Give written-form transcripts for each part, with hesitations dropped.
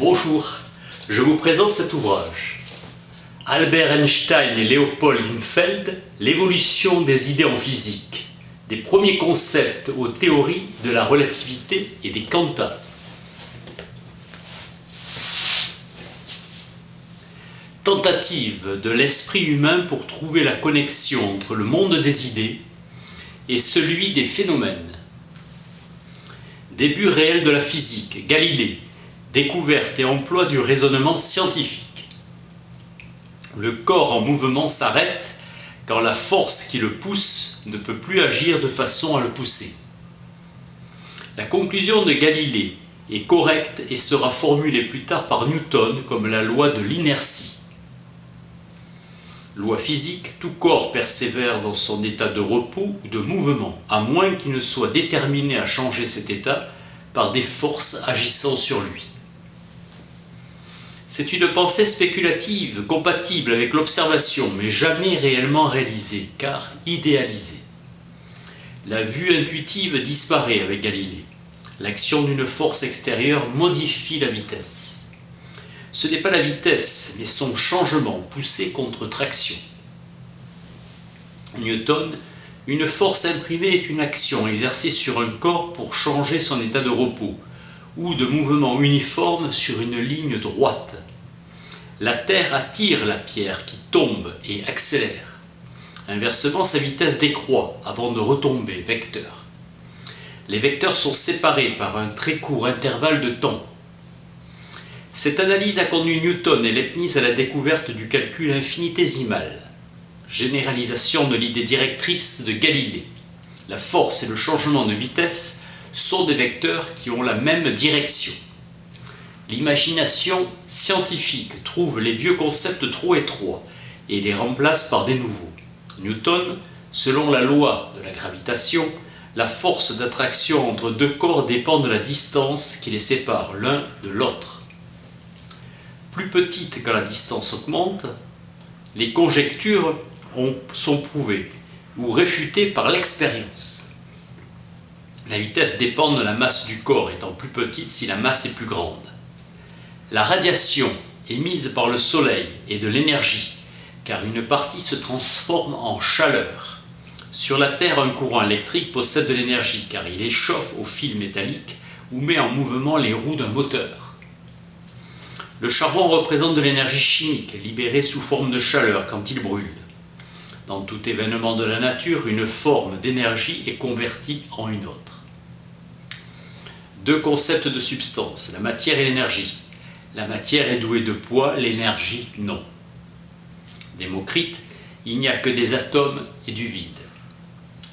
Bonjour, je vous présente cet ouvrage. Albert Einstein et Leopold Infeld, l'évolution des idées en physique, des premiers concepts aux théories de la relativité et des quanta. Tentative de l'esprit humain pour trouver la connexion entre le monde des idées et celui des phénomènes. Début réel de la physique, Galilée, découverte et emploi du raisonnement scientifique. Le corps en mouvement s'arrête quand la force qui le pousse ne peut plus agir de façon à le pousser. La conclusion de Galilée est correcte et sera formulée plus tard par Newton comme la loi de l'inertie. Loi physique, tout corps persévère dans son état de repos ou de mouvement, à moins qu'il ne soit déterminé à changer cet état par des forces agissant sur lui. C'est une pensée spéculative, compatible avec l'observation, mais jamais réellement réalisée, car idéalisée. La vue intuitive disparaît avec Galilée. L'action d'une force extérieure modifie la vitesse. Ce n'est pas la vitesse, mais son changement poussé contre traction. Newton, une force imprimée est une action exercée sur un corps pour changer son état de repos, ou de mouvement uniforme sur une ligne droite. La Terre attire la pierre qui tombe et accélère. Inversement, sa vitesse décroît avant de retomber, vecteur. Les vecteurs sont séparés par un très court intervalle de temps. Cette analyse a conduit Newton et Leibniz à la découverte du calcul infinitésimal, généralisation de l'idée directrice de Galilée. La force et le changement de vitesse sont des vecteurs qui ont la même direction. L'imagination scientifique trouve les vieux concepts trop étroits et les remplace par des nouveaux. Newton, selon la loi de la gravitation, la force d'attraction entre deux corps dépend de la distance qui les sépare l'un de l'autre. Plus petite quand la distance augmente, les conjectures sont prouvées ou réfutées par l'expérience. La vitesse dépend de la masse du corps étant plus petite si la masse est plus grande. La radiation émise par le Soleil est de l'énergie, car une partie se transforme en chaleur. Sur la Terre, un courant électrique possède de l'énergie, car il échauffe au fil métallique ou met en mouvement les roues d'un moteur. Le charbon représente de l'énergie chimique, libérée sous forme de chaleur quand il brûle. Dans tout événement de la nature, une forme d'énergie est convertie en une autre. Deux concepts de substance, la matière et l'énergie. La matière est douée de poids, l'énergie non. Démocrite, il n'y a que des atomes et du vide.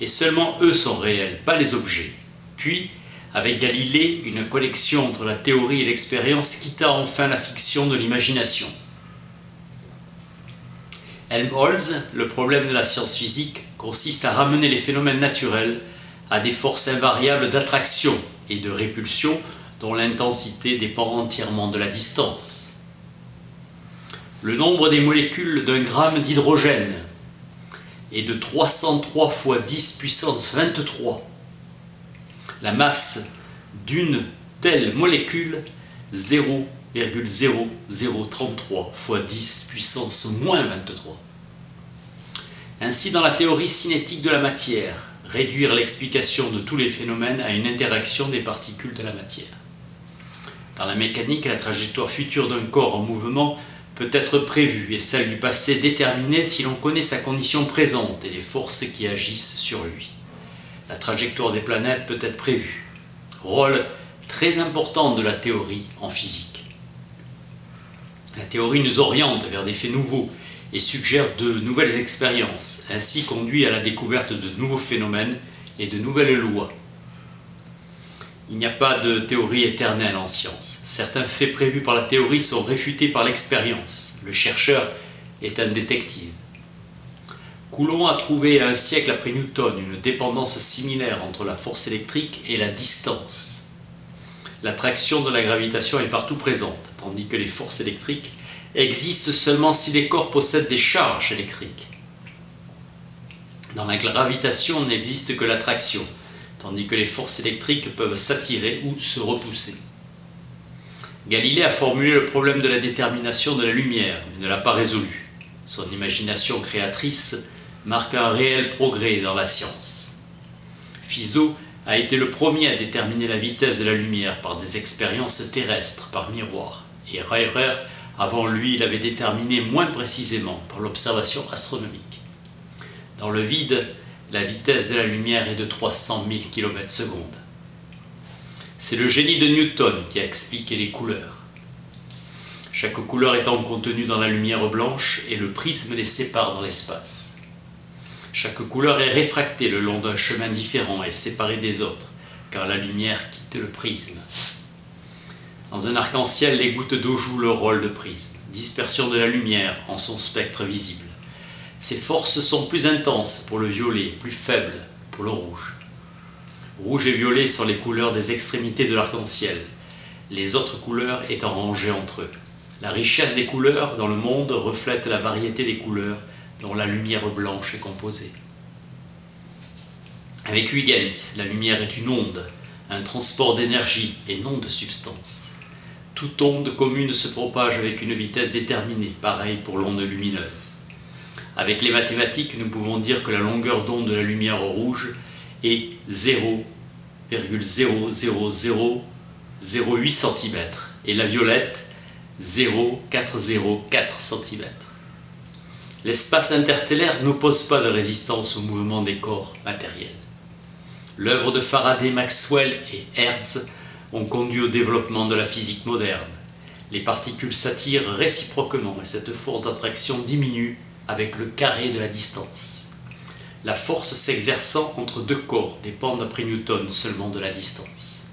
Et seulement eux sont réels, pas les objets. Puis, avec Galilée, une connexion entre la théorie et l'expérience quitta enfin la fiction de l'imagination. Helmholtz, le problème de la science physique, consiste à ramener les phénomènes naturels à des forces invariables d'attraction et de répulsion dont l'intensité dépend entièrement de la distance. Le nombre des molécules d'un gramme d'hydrogène est de 303 fois 10 puissance 23. La masse d'une telle molécule, 0,0033 fois 10 puissance moins 23. Ainsi, dans la théorie cinétique de la matière, réduire l'explication de tous les phénomènes à une interaction des particules de la matière. Dans la mécanique, la trajectoire future d'un corps en mouvement peut être prévue et celle du passé déterminée si l'on connaît sa condition présente et les forces qui agissent sur lui. La trajectoire des planètes peut être prévue. Rôle très important de la théorie en physique. La théorie nous oriente vers des faits nouveaux et suggère de nouvelles expériences, ainsi conduit à la découverte de nouveaux phénomènes et de nouvelles lois. Il n'y a pas de théorie éternelle en science. Certains faits prévus par la théorie sont réfutés par l'expérience. Le chercheur est un détective. Coulomb a trouvé un siècle après Newton une dépendance similaire entre la force électrique et la distance. L'attraction de la gravitation est partout présente, tandis que les forces électriques existent seulement si les corps possèdent des charges électriques. Dans la gravitation n'existe que l'attraction, tandis que les forces électriques peuvent s'attirer ou se repousser. Galilée a formulé le problème de la détermination de la lumière, mais ne l'a pas résolu. Son imagination créatrice marque un réel progrès dans la science. Fizeau a été le premier à déterminer la vitesse de la lumière par des expériences terrestres par miroir, et Røyre, avant lui, l'avait déterminé moins précisément par l'observation astronomique. Dans le vide, la vitesse de la lumière est de 300 000 km/s. C'est le génie de Newton qui a expliqué les couleurs. Chaque couleur étant contenue dans la lumière blanche et le prisme les sépare dans l'espace. Chaque couleur est réfractée le long d'un chemin différent et séparée des autres, car la lumière quitte le prisme. Dans un arc-en-ciel, les gouttes d'eau jouent le rôle de prisme, dispersion de la lumière en son spectre visible. Ces forces sont plus intenses pour le violet, plus faibles pour le rouge. Rouge et violet sont les couleurs des extrémités de l'arc-en-ciel, les autres couleurs étant rangées entre eux. La richesse des couleurs dans le monde reflète la variété des couleurs dont la lumière blanche est composée. Avec Huygens, la lumière est une onde, un transport d'énergie et non de substance. Toute onde commune se propage avec une vitesse déterminée, pareil pour l'onde lumineuse. Avec les mathématiques, nous pouvons dire que la longueur d'onde de la lumière rouge est 0,00008 cm et la violette 0,404 cm. L'espace interstellaire n'oppose pas de résistance au mouvement des corps matériels. L'œuvre de Faraday, Maxwell et Hertz ont conduit au développement de la physique moderne. Les particules s'attirent réciproquement et cette force d'attraction diminue avec le carré de la distance. La force s'exerçant entre deux corps dépend d'après Newton seulement de la distance.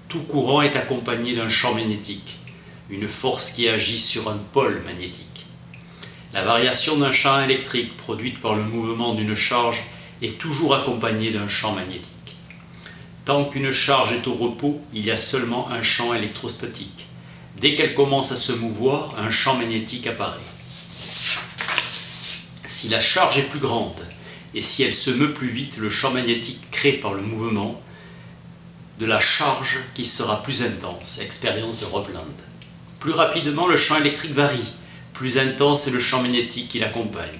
Tout courant est accompagné d'un champ magnétique, une force qui agit sur un pôle magnétique. La variation d'un champ électrique produite par le mouvement d'une charge est toujours accompagnée d'un champ magnétique. Tant qu'une charge est au repos, il y a seulement un champ électrostatique. Dès qu'elle commence à se mouvoir, un champ magnétique apparaît. Si la charge est plus grande et si elle se meut plus vite, le champ magnétique créé par le mouvement de la charge qui sera plus intense, expérience de Hovland. Plus rapidement, le champ électrique varie, plus intense est le champ magnétique qui l'accompagne.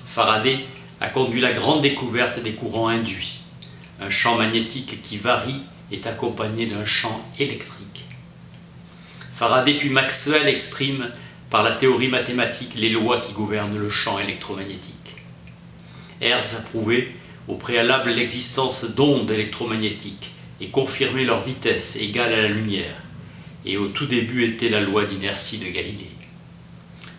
Faraday a conduit la grande découverte des courants induits. Un champ magnétique qui varie est accompagné d'un champ électrique. Faraday puis Maxwell expriment par la théorie mathématique les lois qui gouvernent le champ électromagnétique. Hertz a prouvé au préalable l'existence d'ondes électromagnétiques et confirmé leur vitesse égale à la lumière, et au tout début était la loi d'inertie de Galilée.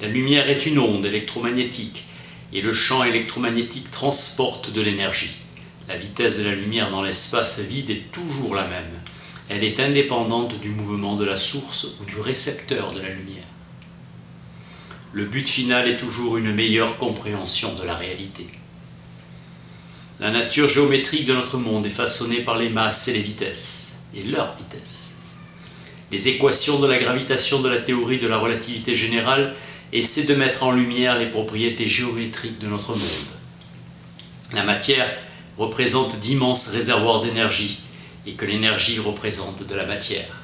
La lumière est une onde électromagnétique et le champ électromagnétique transporte de l'énergie. La vitesse de la lumière dans l'espace vide est toujours la même. Elle est indépendante du mouvement de la source ou du récepteur de la lumière. Le but final est toujours une meilleure compréhension de la réalité. La nature géométrique de notre monde est façonnée par les masses et les vitesses, et leur vitesse. Les équations de la gravitation de la théorie de la relativité générale essaient de mettre en lumière les propriétés géométriques de notre monde. La matière représente d'immenses réservoirs d'énergie et que l'énergie représente de la matière.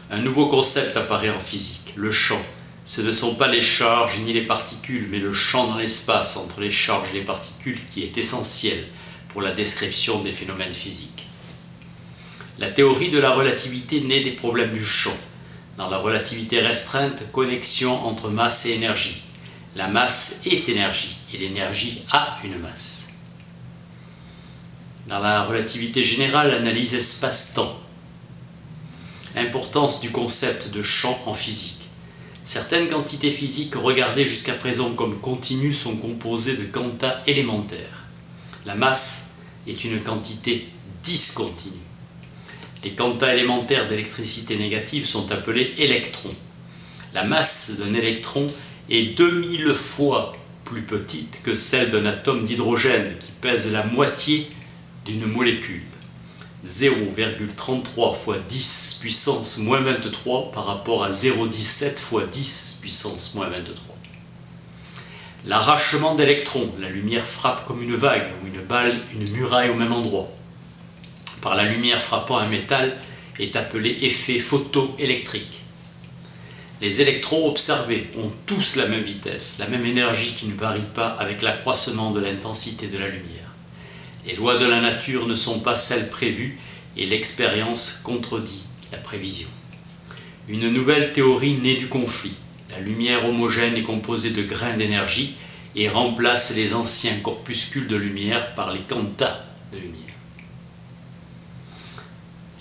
Un nouveau concept apparaît en physique, le champ. Ce ne sont pas les charges ni les particules, mais le champ dans l'espace entre les charges et les particules qui est essentiel pour la description des phénomènes physiques. La théorie de la relativité naît des problèmes du champ. Dans la relativité restreinte, connexion entre masse et énergie. La masse est énergie et l'énergie a une masse. Dans la relativité générale, analyse espace-temps. Importance du concept de champ en physique. Certaines quantités physiques regardées jusqu'à présent comme continues sont composées de quanta élémentaires. La masse est une quantité discontinue. Les quanta élémentaires d'électricité négative sont appelés électrons. La masse d'un électron est 2000 fois plus petite que celle d'un atome d'hydrogène qui pèse la moitié d'une molécule. 0,33 fois 10 puissance moins 23 par rapport à 0,17 fois 10 puissance moins 23. L'arrachement d'électrons, la lumière frappe comme une vague ou une balle, une muraille au même endroit. Par la lumière frappant un métal, est appelé effet photoélectrique. Les électrons observés ont tous la même vitesse, la même énergie qui ne varie pas avec l'accroissement de l'intensité de la lumière. Les lois de la nature ne sont pas celles prévues et l'expérience contredit la prévision. Une nouvelle théorie naît du conflit. La lumière homogène est composée de grains d'énergie et remplace les anciens corpuscules de lumière par les quantas de lumière.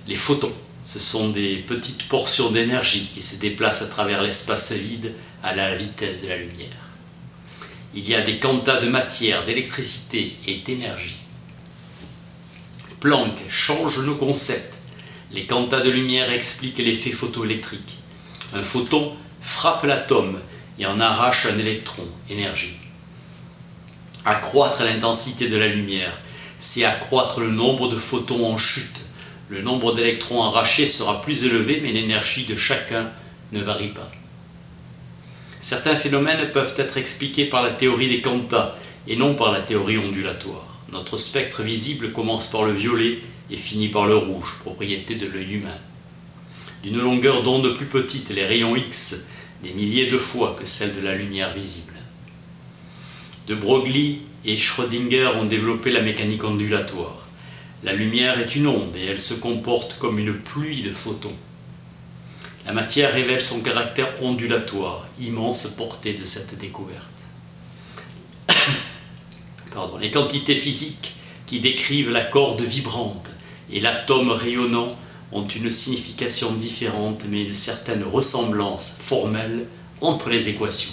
Les photons, ce sont des petites portions d'énergie qui se déplacent à travers l'espace vide à la vitesse de la lumière. Il y a des quantas de matière, d'électricité et d'énergie. Planck change nos concepts. Les quantas de lumière expliquent l'effet photoélectrique. Un photon frappe l'atome et en arrache un électron, énergie. Accroître l'intensité de la lumière, c'est accroître le nombre de photons en chute. Le nombre d'électrons arrachés sera plus élevé, mais l'énergie de chacun ne varie pas. Certains phénomènes peuvent être expliqués par la théorie des quantas et non par la théorie ondulatoire. Notre spectre visible commence par le violet et finit par le rouge, propriété de l'œil humain. D'une longueur d'onde plus petite, les rayons X, des milliers de fois que celle de la lumière visible. De Broglie et Schrödinger ont développé la mécanique ondulatoire. La lumière est une onde et elle se comporte comme une pluie de photons. La matière révèle son caractère ondulatoire, immense portée de cette découverte. Les quantités physiques qui décrivent la corde vibrante et l'atome rayonnant ont une signification différente mais une certaine ressemblance formelle entre les équations.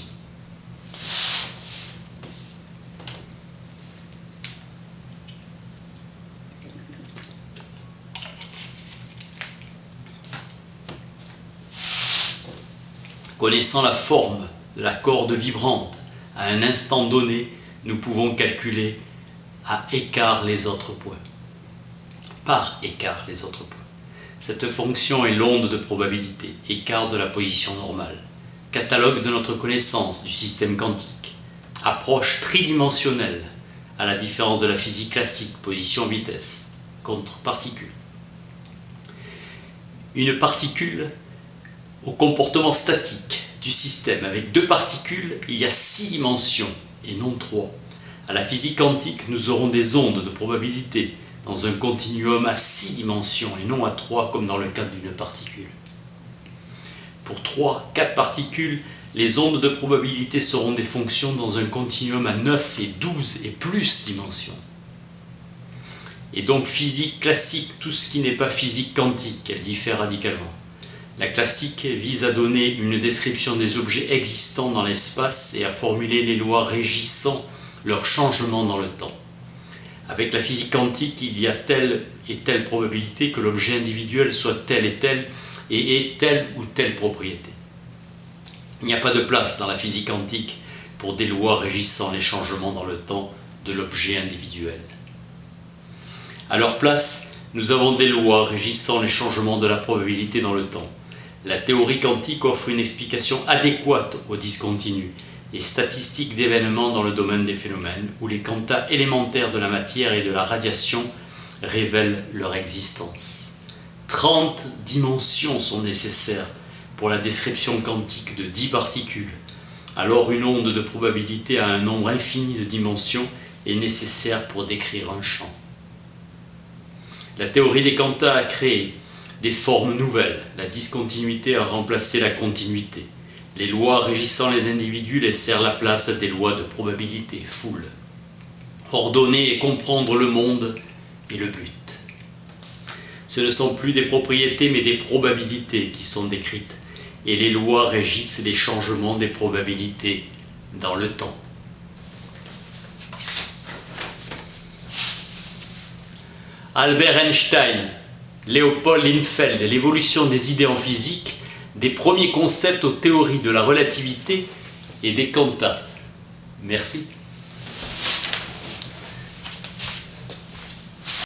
Connaissant la forme de la corde vibrante, à un instant donné, nous pouvons calculer à écart les autres points. Par écart les autres points. Cette fonction est l'onde de probabilité, écart de la position normale, catalogue de notre connaissance du système quantique, approche tridimensionnelle, à la différence de la physique classique, position-vitesse, contre particule. Une particule au comportement statique du système. Avec deux particules, il y a 6 dimensions et non 3. À la physique quantique, nous aurons des ondes de probabilité dans un continuum à 6 dimensions et non à 3 comme dans le cas d'une particule. Pour 3, 4 particules, les ondes de probabilité seront des fonctions dans un continuum à 9 et 12 et plus dimensions. Et donc physique classique, tout ce qui n'est pas physique quantique, elle diffère radicalement. La classique vise à donner une description des objets existants dans l'espace et à formuler les lois régissant leur changement dans le temps. Avec la physique quantique, il y a telle et telle probabilité que l'objet individuel soit tel et tel et ait telle ou telle propriété. Il n'y a pas de place dans la physique quantique pour des lois régissant les changements dans le temps de l'objet individuel. À leur place, nous avons des lois régissant les changements de la probabilité dans le temps. La théorie quantique offre une explication adéquate aux discontinus et statistiques d'événements dans le domaine des phénomènes, où les quantas élémentaires de la matière et de la radiation révèlent leur existence. 30 dimensions sont nécessaires pour la description quantique de 10 particules. Alors une onde de probabilité à un nombre infini de dimensions est nécessaire pour décrire un champ. La théorie des quantas a créé des formes nouvelles. La discontinuité a remplacé la continuité. Les lois régissant les individus laissèrent la place à des lois de probabilité, foule. Ordonner et comprendre le monde est le but. Ce ne sont plus des propriétés mais des probabilités qui sont décrites, et les lois régissent les changements des probabilités dans le temps. Albert Einstein, Léopold Linfeld, l'évolution des idées en physique, des premiers concepts aux théories de la relativité et des quantas. Merci.